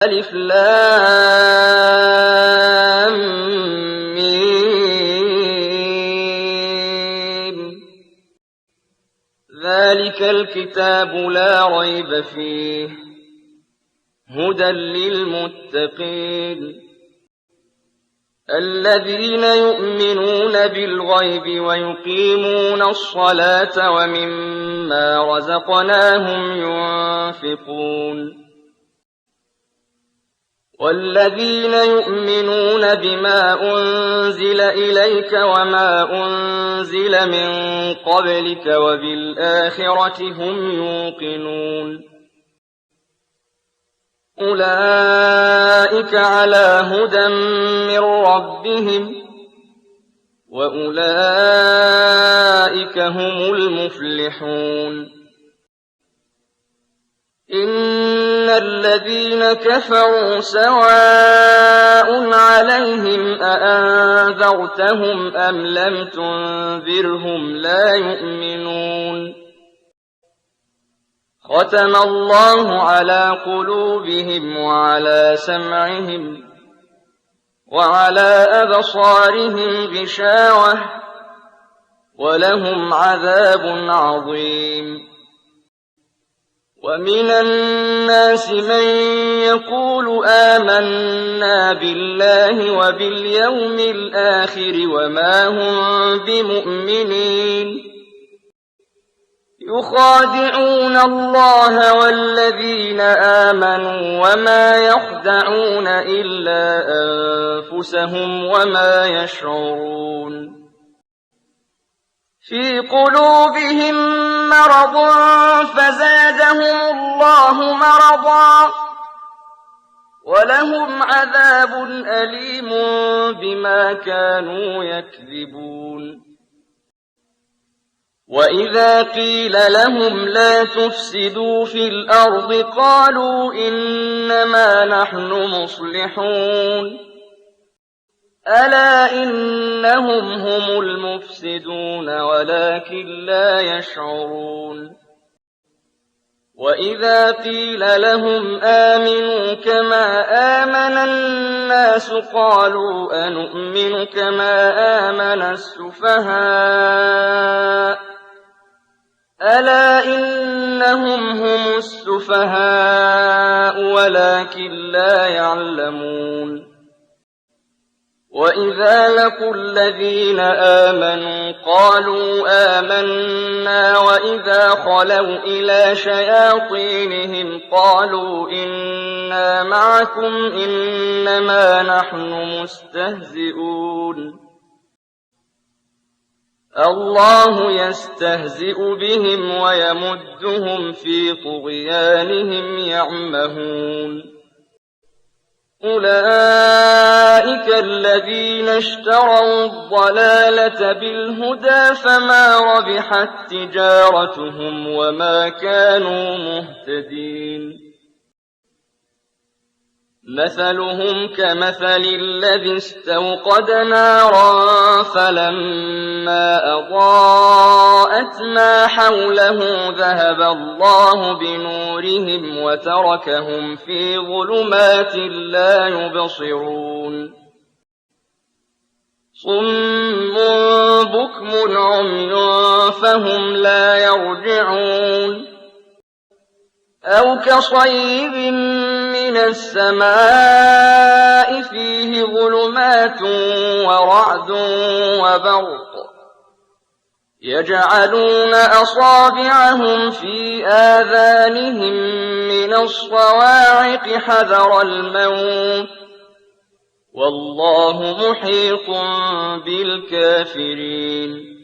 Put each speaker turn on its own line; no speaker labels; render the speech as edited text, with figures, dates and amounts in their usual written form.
ألف لام ميم ذلك الكتاب لا ريب فيه هدى للمتقين الذين يؤمنون بالغيب ويقيمون الصلاة ومما رزقناهم ينفقون والذين يؤمنون بما أنزل إليك وما أنزل من قبلك وبالآخرة هم يوقنون أولئك على هدى من ربهم وأولئك هم المفلحون إن الذين كفروا سواء عليهم أأنذرتهم أم لم تنذرهم لا يؤمنون ختم الله على قلوبهم وعلى سمعهم وعلى أبصارهم غشاوة ولهم عذاب عظيم ومن الناس من يقول آمنا بالله وباليوم الآخر وما هم بمؤمنين يخادعون الله والذين آمنوا وما يخدعون إلا أنفسهم وما يشعرون في قلوبهم مرض فزادهم الله مرضا ولهم عذاب أليم بما كانوا يكذبون وإذا قيل لهم لا تفسدوا في الأرض قالوا إنما نحن مصلحون ألا إنهم هم المفسدون ولكن لا يشعرون وإذا قيل لهم آمنوا كما آمن الناس قالوا أنؤمن كما آمن السفهاء ألا إنهم هم السفهاء ولكن لا يعلمون وإذا لقوا الذين آمنوا قالوا آمنا وإذا خلوا إلى شياطينهم قالوا إنا معكم إنما نحن مستهزئون الله يستهزئ بهم ويمدهم في طغيانهم يعمهون أولئك الذين اشتروا الضلالة بالهدى فما ربحت تجارتهم وما كانوا مهتدين مثلهم كمثل الذي استوقد نارا فلما أضاءت ما حوله ذهب الله بنورهم وتركهم في ظلمات لا يبصرون صم بكم عمي فهم لا يرجعون أو كصيب من السماء فيه ظلمات ورعد وبرق يجعلون أصابعهم في آذانهم من الصواعق حذر الموت والله محيط بالكافرين